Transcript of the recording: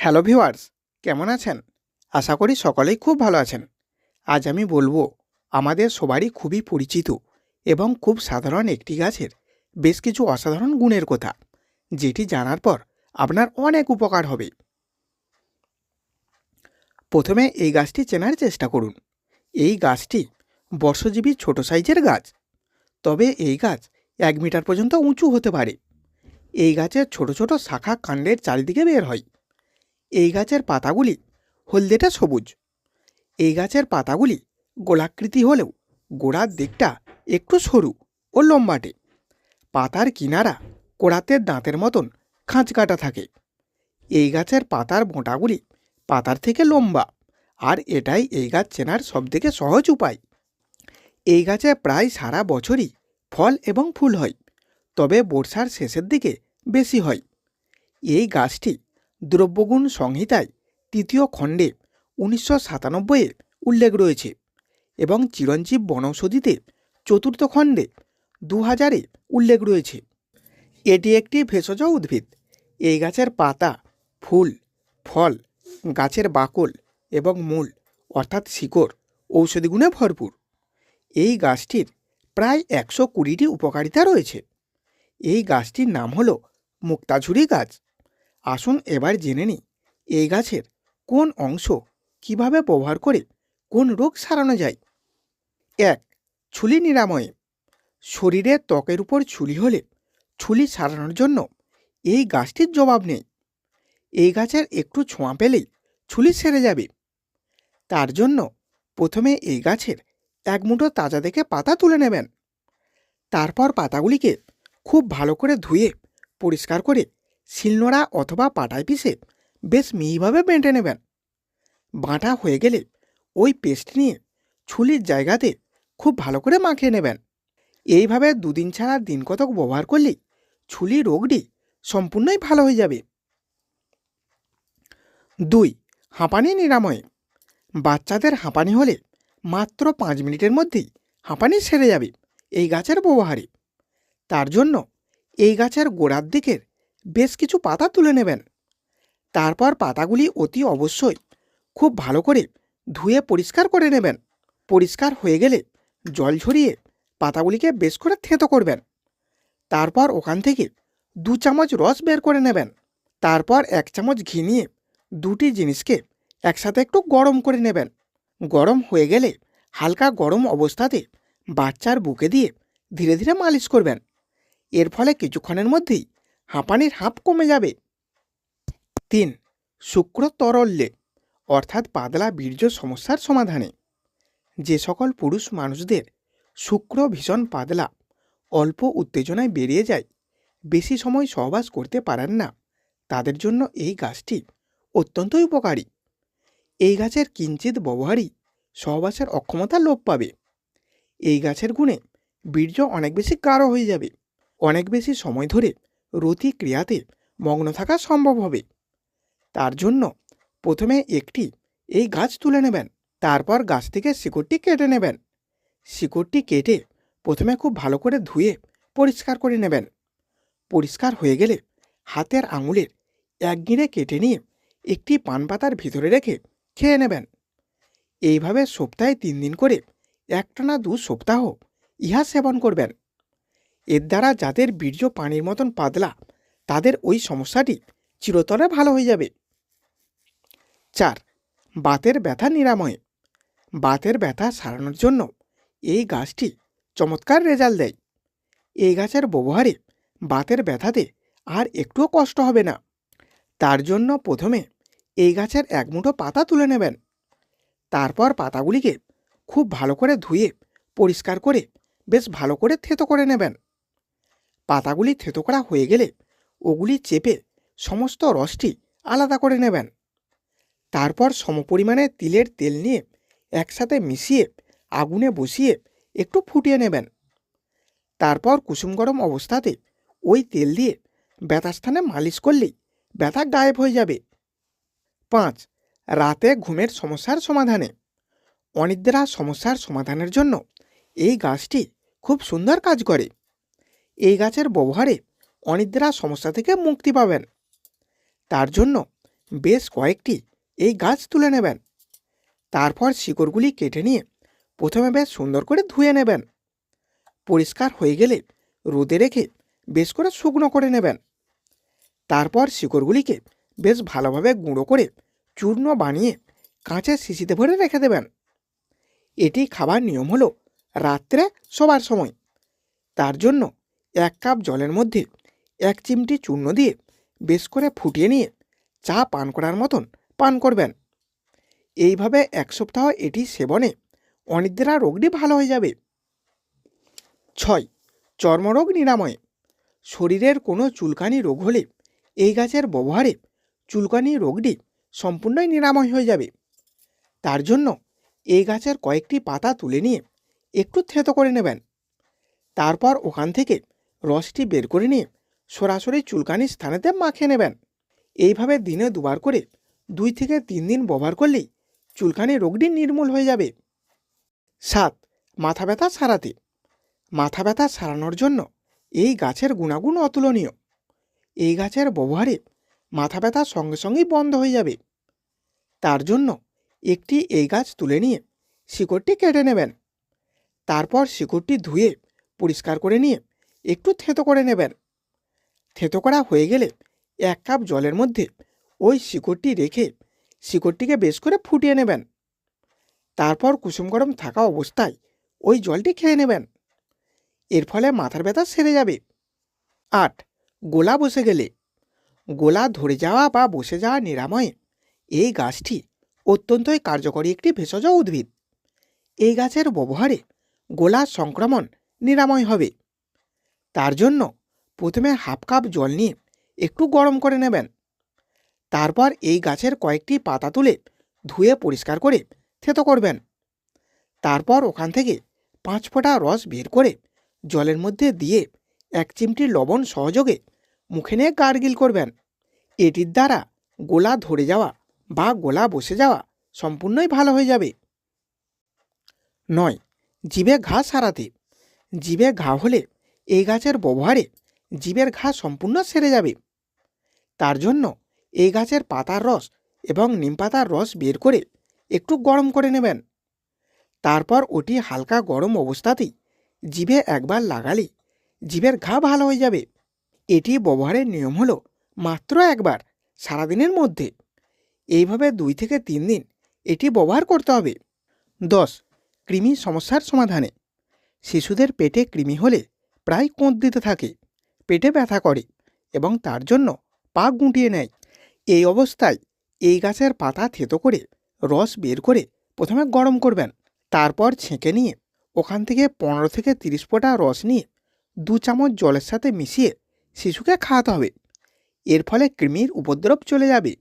Hello viewers, কেমন আছেন? আশা করি সকলেই খুব ভালো আছেন। আজ আমি বলবো আমাদের সবারই খুবই পরিচিত এবং খুব সাধারণ একটি গাছের বেশ কিছু অসাধারণ গুণের কথা, যেটি জানার পর আপনার অনেক উপকার হবে। প্রথমে এই গাছটি চেনার চেষ্টা করুন। এই গাছটি বর্ষজীবী ছোট সাইজের গাছ, তবে এই গাছ 1 মিটার পর্যন্ত উঁচু হতে পারে। এই গাছের ছোট ছোট শাখা কাণ্ডের চারিদিকে বের হয়। এই গাছের পাতাগুলি হলদেটে সবুজ। এই গাছের পাতাগুলি গোলাকৃতি হলেও গোড়ার দিকটা একটু সরু ও লম্বাটে। পাতার কিনারা কোড়াতের দাঁতের মতন খাঁজ কাটা থাকে। এই গাছের পাতার বোঁটাগুলি পাতার থেকে লম্বা, আর এটাই এই গাছ চেনার সবথেকে সহজ উপায়। এই গাছে প্রায় সারা বছরই ফল এবং ফুল হয়, তবে বর্ষার শেষের দিকে বেশি হয়। এই গাছটি দ্রব্যগুণ সংহিতায় ৩য় খণ্ডে ১৯৯৭-এ উল্লেখ রয়েছে এবং চিরঞ্জীব বনৌষধিতে ৪র্থ খণ্ডে ২০০০-এ উল্লেখ রয়েছে। এটি একটি ভেষজ উদ্ভিদ। এই গাছের পাতা, ফুল, ফল, গাছের বাকল এবং মূল অর্থাৎ শিকড় ঔষধি গুণে ভরপুর। এই গাছটির প্রায় ১২০টি উপকারিতা রয়েছে। এই গাছটির নাম হল মুক্তাঝুরি গাছ। আসুন এবার জেনে নিই এই গাছের কোন অংশ কিভাবে ব্যবহার করে কোন রোগ সারানো যায়। ১. ছুলি নিরাময়ে। শরীরের ত্বকের উপর ছুলি হলে ছুলি সারানোর জন্য এই গাছটির জবাব নেই। এই গাছের একটু ছোঁয়া পেলেই ছুলি সেরে যাবে। তার জন্য প্রথমে এই গাছের এক মুঠো তাজা দেখে পাতা তুলে নেবেন। তারপর পাতাগুলিকে খুব ভালো করে ধুয়ে পরিষ্কার করে শিলনোড়া অথবা পাটায় পিষে বেশ মিহিভাবে বেঁটে নেবেন। বাটা হয়ে গেলে ওই পেস্ট নিয়ে ছুলির জায়গাতে খুব ভালো করে মাখিয়ে নেবেন। এইভাবে দুদিন ছাড়া দিন কতক ব্যবহার করলেই ছুলি রোগটি সম্পূর্ণই ভালো হয়ে যাবে। ২. হাঁপানি নিরাময়ে। বাচ্চাদের হাঁপানি হলে মাত্র 5 মিনিটের মধ্যেই হাঁপানি সেরে যাবে এই গাছের ব্যবহারে। তার জন্য এই গাছের গোড়ার দিকের বেশ কিছু পাতা তুলে নেবেন। তারপর পাতাগুলি অতি অবশ্যই খুব ভালো করে ধুয়ে পরিষ্কার করে নেবেন। পরিষ্কার হয়ে গেলে জল ঝরিয়ে পাতাগুলিকে বেশ করে থেঁতো করবেন। তারপর ওখান থেকে 2 চামচ রস বের করে নেবেন। তারপর 1 চামচ ঘি নিয়ে দুটি জিনিসকে একসাথে একটু গরম করে নেবেন। গরম হয়ে গেলে হালকা গরম অবস্থাতে বাচ্চার বুকে দিয়ে ধীরে ধীরে মালিশ করবেন। এর ফলে কিছুক্ষণের মধ্যেই হাঁপানির হাঁপ কমে যাবে। ৩. শুক্র তরল্যে অর্থাৎ পাতলা বীর্য সমস্যার সমাধানে। যে সকল পুরুষ মানুষদের শুক্র ভীষণ পাতলা, অল্প উত্তেজনায় বেরিয়ে যায়, বেশি সময় সহবাস করতে পারেন না, তাদের জন্য এই গাছটি অত্যন্তই উপকারী। এই গাছের কিঞ্চিত ব্যবহারই সহবাসের অক্ষমতা লোপ পাবে। এই গাছের গুণে বীর্য অনেক বেশি গাঢ় হয়ে যাবে। অনেক বেশি সময় ধরে রতি ক্রিয়াতে মগ্ন থাকা সম্ভব হবে। তার জন্য প্রথমে একটি এই গাছ তুলে নেবেন। তারপর গাছ থেকে শিকড়টি কেটে নেবেন। শিকড়টি কেটে প্রথমে খুব ভালো করে ধুয়ে পরিষ্কার করে নেবেন। পরিষ্কার হয়ে গেলে হাতের আঙুলের 1 গিঁড়ে কেটে নিয়ে একটি পান পাতার ভিতরে রেখে খেয়ে নেবেন। এইভাবে সপ্তাহে 3 দিন করে একটানা 2 সপ্তাহ ইহা সেবন করবেন। এর দ্বারা যাদের বীর্য পানির মতন পাতলা, তাদের ওই সমস্যাটি চিরতরে ভালো হয়ে যাবে। 4. বাতের ব্যথা নিরাময়ে। বাতের ব্যথা সারানোর জন্য এই গাছটি চমৎকার রেজাল্ট দেয়। এই গাছের ব্যবহারে বাতের ব্যথাতে আর একটুও কষ্ট হবে না। তার জন্য প্রথমে এই গাছের 1 মুঠো পাতা তুলে নেবেন। তারপর পাতাগুলিকে খুব ভালো করে ধুয়ে পরিষ্কার করে বেশ ভালো করে থেঁতো করে নেবেন। পাতাগুলি থেঁতো করা হয়ে গেলে ওগুলি চেপে সমস্ত রসটি আলাদা করে নেবেন। তারপর সমপরিমাণে তিলের তেল নিয়ে একসাথে মিশিয়ে আগুনে বসিয়ে একটু ফুটিয়ে নেবেন। তারপর কুসুম গরম অবস্থাতে ওই তেল দিয়ে ব্যথাস্থানে মালিশ করলেই ব্যথা গায়েব হয়ে যাবে। 5. রাতে ঘুমের সমস্যার সমাধানে। অনিদ্রা সমস্যার সমাধানের জন্য এই গাছটি খুব সুন্দর কাজ করে। এই গাছের ব্যবহারে অনিদ্রা সমস্যা থেকে মুক্তি পাবেন। তার জন্য বেশ কয়েকটি এই গাছ তুলে নেবেন। তারপর শিকড়গুলি কেটে নিয়ে প্রথমে বেশ সুন্দর করে ধুয়ে নেবেন। পরিষ্কার হয়ে গেলে রোদে রেখে বেশ করে শুকনো করে নেবেন। তারপর শিকড়গুলিকে বেশ ভালোভাবে গুঁড়ো করে চূর্ণ বানিয়ে কাঁচের শিশিতে ভরে রেখে দেবেন। এটি খাবার নিয়ম হলো রাত্রে শোবার সময়। তার জন্য 1 কাপ জলের মধ্যে 1 চিমটি চূর্ণ দিয়ে বেশ করে ফুটিয়ে নিয়ে চা পান করার মতন পান করবেন। এইভাবে 1 সপ্তাহ এটি সেবনে অনিদ্রা রোগটি ভালো হয়ে যাবে। 6. চর্মরোগ নিরাময়। শরীরের কোনো চুলকানি রোগ হলে এই গাছের ব্যবহারে চুলকানি রোগটি সম্পূর্ণই নিরাময় হয়ে যাবে। তার জন্য এই গাছের কয়েকটি পাতা তুলে নিয়ে একটু থেঁতো করে নেবেন। তারপর ওখান থেকে রসটি বের করে নিয়ে সরাসরি চুলকানির স্থানেতে মাখিয়ে নেবেন। এইভাবে দিনে 2 বার করে 2 থেকে 3 দিন ব্যবহার করলেই চুলকানি রোগটি নির্মূল হয়ে যাবে। 7. মাথা ব্যথা সারাতে। মাথা ব্যথা সারানোর জন্য এই গাছের গুণাগুণ অতুলনীয়। এই গাছের ব্যবহারে মাথা ব্যথা সঙ্গে সঙ্গেই বন্ধ হয়ে যাবে। তার জন্য একটি এই গাছ তুলে নিয়ে শিকড়টি কেটে নেবেন। তারপর শিকড়টি ধুয়ে পরিষ্কার করে নিয়ে একটু থেঁতো করে নেবেন। থেঁতো করা হয়ে গেলে 1 কাপ জলের মধ্যে ওই শিকড়টি রেখে শিকড়টিকে বেশ করে ফুটিয়ে নেবেন। তারপর কুসুম গরম থাকা অবস্থায় ওই জলটি খেয়ে নেবেন। এর ফলে মাথার ব্যথা সেরে যাবে। 8. গোলা বসে গেলে। গোলা ধরে যাওয়া বা বসে যাওয়া নিরাময়ে এই গাছটি অত্যন্তই কার্যকরী একটি ভেষজ উদ্ভিদ। এই গাছের ব্যবহারে গোলার সংক্রমণ নিরাময় হবে। তার জন্য প্রথমে 1/2 কাপ জল নিয়ে একটু গরম করে নেবেন। তারপর এই গাছের কয়েকটি পাতা তুলে ধুয়ে পরিষ্কার করে থেঁতো করবেন। তারপর ওখান থেকে 5 ফোঁটা রস বের করে জলের মধ্যে দিয়ে 1 চিমটি লবণ সহযোগে মুখে নিয়ে গার্গিল করবেন। এটির দ্বারা গোলা ধরে যাওয়া বা গোলা বসে যাওয়া সম্পূর্ণই ভালো হয়ে যাবে। 9. জিভে ঘা সারাতে। জিভে ঘা হলে এই গাছের ব্যবহারে জিভের ঘা সম্পূর্ণ সেরে যাবে। তার জন্য এই গাছের পাতার রস এবং নিম পাতার রস বের করে একটু গরম করে নেবেন। তারপর ওটি হালকা গরম অবস্থাতেই জিভে একবার লাগালে জিভের ঘা ভালো হয়ে যাবে। এটি ব্যবহারের নিয়ম হলো মাত্র একবার সারাদিনের মধ্যে। এইভাবে 2 থেকে 3 দিন এটি ব্যবহার করতে হবে। 10. কৃমি সমস্যার সমাধানে। শিশুদের পেটে কৃমি হলে প্রায় কোঁত দিতে থাকে, পেটে ব্যথা করে এবং তার জন্য পা গুটিয়ে নেয়। এই অবস্থায় এই গাছের পাতা থেঁতো করে রস বের করে প্রথমে গরম করবেন। তারপর ছেঁকে নিয়ে ওখান থেকে 15 থেকে 30 ফোঁটা রস নিয়ে 2 চামচ জলের সাথে মিশিয়ে শিশুকে খাওয়াতে হবে। এর ফলে কৃমির উপদ্রব চলে যাবে।